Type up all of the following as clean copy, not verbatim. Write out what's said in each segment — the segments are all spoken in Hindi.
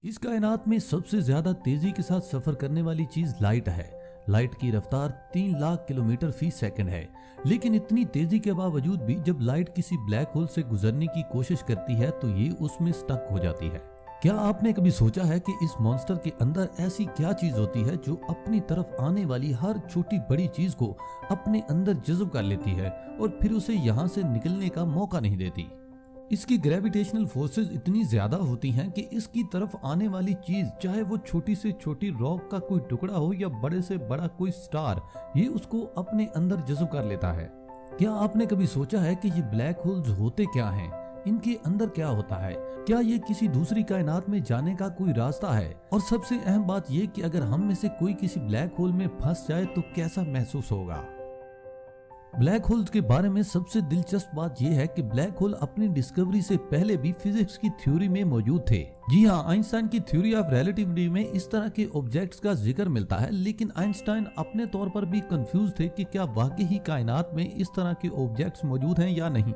इस कायनात में सबसे ज्यादा तेजी के साथ सफर करने वाली चीज लाइट है। लाइट की रफ्तार 3 लाख किलोमीटर फी सेकंड है। लेकिन इतनी तेजी के बावजूद भी जब लाइट किसी ब्लैक होल से गुजरने की कोशिश करती है तो ये उसमें स्टक हो जाती है। क्या आपने कभी सोचा है कि इस मॉन्स्टर के अंदर ऐसी क्या चीज होती है जो अपनी तरफ आने वाली हर छोटी बड़ी चीज को अपने अंदर जज़्ब कर लेती है और फिर उसे यहाँ से निकलने का मौका नहीं देती। इसकी ग्रेविटेशनल फोर्सेस इतनी ज्यादा होती हैं कि इसकी तरफ आने वाली चीज, चाहे वो छोटी से छोटी रॉक का कोई टुकड़ा हो या बड़े से बड़ा कोई स्टार, ये उसको अपने अंदर जज़्ब कर लेता है। क्या आपने कभी सोचा है कि ये ब्लैक होल्स होते क्या हैं? इनके अंदर क्या होता है? क्या ये किसी दूसरी कायनात में जाने का कोई रास्ता है? और सबसे अहम बात ये कि अगर हम में से कोई किसी ब्लैक होल में फंस जाए तो कैसा महसूस होगा? ब्लैक होल्स के बारे में सबसे दिलचस्प बात यह है कि ब्लैक होल अपनी डिस्कवरी से पहले भी फिजिक्स की थ्योरी में मौजूद थे। जी हाँ, आइंस्टाइन की थ्योरी ऑफ रिलेटिविटी में इस तरह के ऑब्जेक्ट्स का जिक्र मिलता है, लेकिन आइंस्टाइन अपने तौर पर भी कंफ्यूज थे कि क्या वाकई ही कायनात में इस तरह के ऑब्जेक्ट्स मौजूद हैं या नहीं।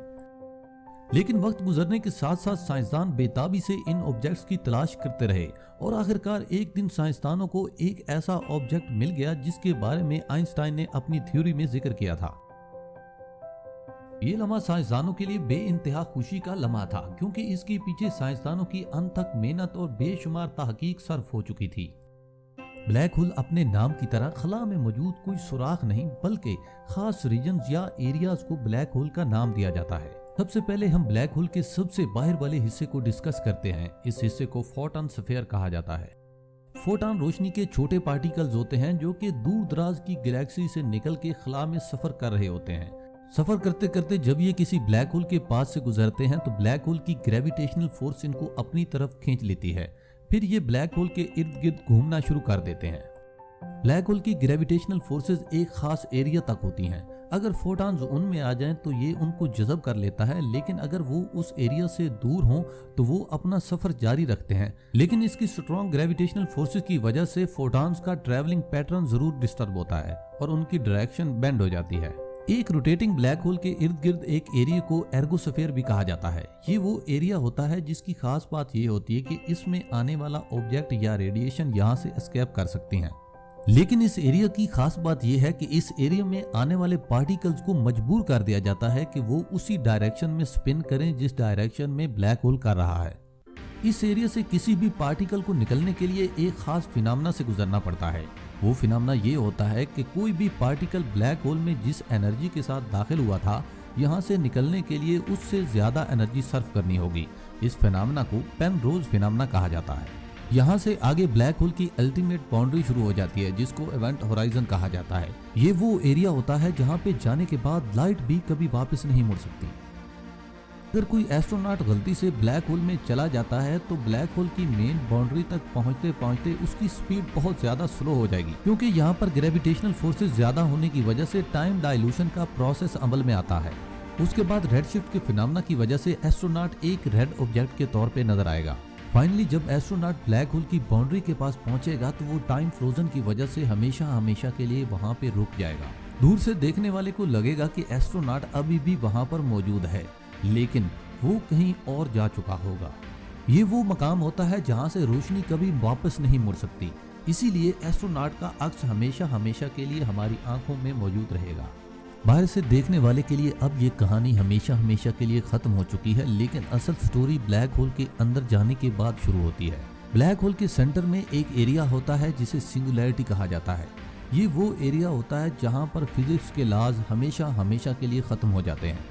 लेकिन वक्त गुजरने के साथ साथ साइंसदान बेताबी से इन ऑब्जेक्ट्स की तलाश करते रहे और आखिरकार एक दिन साइंसदानों को एक ऐसा ऑब्जेक्ट मिल गया जिसके बारे में आइंस्टाइन ने अपनी थ्योरी में जिक्र किया था। ये लम्हा साइंसदानों के लिए बेइंतहा खुशी का लम्हा था, क्योंकि इसके पीछे साइंसदानों की अनथक मेहनत और बेशुमार तहकीक सर्फ हो चुकी थी। ब्लैक होल अपने नाम की तरह खला में मौजूद कोई सुराख नहीं, बल्कि खास रीजन्स या एरियाज को ब्लैक होल का नाम दिया जाता है। सबसे पहले हम ब्लैक होल के सबसे बाहर वाले हिस्से को डिस्कस करते हैं। इस हिस्से को फोटॉन स्फीयर कहा जाता है। फोटॉन रोशनी के छोटे पार्टिकल्स होते हैं जो कि दूर दराज की गैलेक्सी से निकल के खला में सफर कर रहे होते हैं। सफर करते करते जब ये किसी ब्लैक होल के पास से गुजरते हैं तो ब्लैक होल की ग्रेविटेशनल फोर्स इनको अपनी तरफ खींच लेती है। फिर ये ब्लैक होल के इर्द गिर्द घूमना शुरू कर देते हैं। ब्लैक होल की ग्रेविटेशनल फोर्सेस एक खास एरिया तक होती हैं। अगर फोटॉन्स उनमें आ जाएं तो ये उनको जज़ब कर लेता है, लेकिन अगर वो उस एरिया से दूर हों तो वो अपना सफर जारी रखते हैं। लेकिन इसकी स्ट्रॉन्ग ग्रेविटेशनल फोर्सेस की वजह से फोटॉन्स का ट्रैवलिंग पैटर्न जरूर डिस्टर्ब होता है और उनकी डायरेक्शन बेंड हो जाती है। एक रोटेटिंग ब्लैक होल के इर्द गिर्द एक एरिया को एर्गोस्फीयर भी कहा जाता है। ये वो एरिया होता है जिसकी खास बात ये होती है कि इसमें आने वाला ऑब्जेक्ट या रेडिएशन यहाँ से एस्केप कर सकती हैं। लेकिन इस एरिया की खास बात यह है कि इस एरिया में आने वाले पार्टिकल्स को मजबूर कर दिया जाता है कि वो उसी डायरेक्शन में स्पिन करें जिस डायरेक्शन में ब्लैक होल कर रहा है। इस एरिया से किसी भी पार्टिकल को निकलने के लिए एक खास फिनोमेना से गुजरना पड़ता है। वो फिनोमेना ये होता है कि कोई भी पार्टिकल ब्लैक होल में जिस एनर्जी के साथ दाखिल हुआ था, यहाँ से निकलने के लिए उससे ज्यादा एनर्जी सर्फ करनी होगी। इस फिनोमेना को पेनरोज फिनोमेना कहा जाता है। यहाँ से आगे ब्लैक होल की अल्टीमेट बाउंड्री शुरू हो जाती है जिसको इवेंट होराइजन कहा जाता है। ये वो एरिया होता है जहाँ पे जाने के बाद लाइट भी कभी वापस नहीं मुड़ सकती। अगर कोई एस्ट्रोनॉट गलती से ब्लैक होल में चला जाता है तो ब्लैक होल की मेन बाउंड्री तक पहुंचते पहुंचते उसकी स्पीड बहुत ज्यादा स्लो हो जाएगी, क्योंकि यहाँ पर ग्रेविटेशनल फोर्सेस ज्यादा होने की वजह से टाइम डायलूशन का प्रोसेस अमल में आता है। उसके बाद रेड शिफ्ट के फिनोमेना की वजह से एस्ट्रोनॉट एक रेड ऑब्जेक्ट के तौर पे नजर आएगा। फाइनली जब एस्ट्रोनॉट ब्लैक होल की बाउंड्री के पास पहुंचेगा तो वो टाइम फ्रोजन की वजह से हमेशा हमेशा के लिए वहां पे रुक जाएगा। दूर से देखने वाले को लगेगा कि एस्ट्रोनॉट अभी भी वहां पर मौजूद है, लेकिन वो कहीं और जा चुका होगा। ये वो मकाम होता है जहां से रोशनी कभी वापस नहीं मुड़ सकती। इसीलिए एस्ट्रोनॉट का अक्स हमेशा हमेशा के लिए हमारी आंखों में मौजूद रहेगा। बाहर से देखने वाले के लिए अब ये कहानी हमेशा हमेशा के लिए खत्म हो चुकी है, लेकिन असल स्टोरी ब्लैक होल के अंदर जाने के बाद शुरू होती है। ब्लैक होल के सेंटर में एक एरिया होता है जिसे सिंगुलैरिटी कहा जाता है। ये वो एरिया होता है जहाँ पर फिजिक्स के लॉज हमेशा हमेशा के लिए खत्म हो जाते हैं।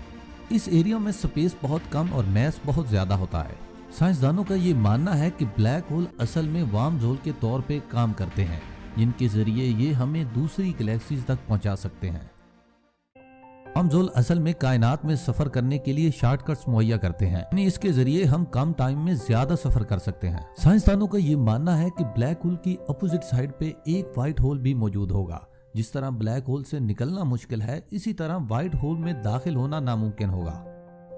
इस एरिया में स्पेस बहुत कम और मैस बहुत ज्यादा होता है। साइंसदानों का ये मानना है कि ब्लैक होल असल में वार्म होल के तौर पे काम करते हैं, जिनके जरिए ये हमें दूसरी गैलेक्सीज तक पहुंचा सकते हैं। वार्म होल असल में कायनात में सफर करने के लिए शॉर्टकट्स मुहैया करते हैं, यानी इसके जरिए हम कम टाइम में ज्यादा सफर कर सकते हैं। साइंसदानों का ये मानना है कि ब्लैक होल की अपोजिट साइड पे एक व्हाइट होल भी मौजूद होगा। जिस तरह ब्लैक होल से निकलना मुश्किल है, इसी तरह व्हाइट होल में दाखिल होना नामुमकिन होगा।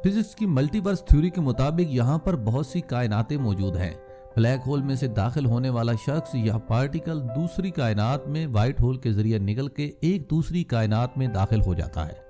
फिजिक्स की मल्टीवर्स थ्योरी के मुताबिक यहाँ पर बहुत सी कायनातें मौजूद हैं। ब्लैक होल में से दाखिल होने वाला शख्स या पार्टिकल दूसरी कायनात में व्हाइट होल के जरिए निकल के एक दूसरी कायनात में दाखिल हो जाता है।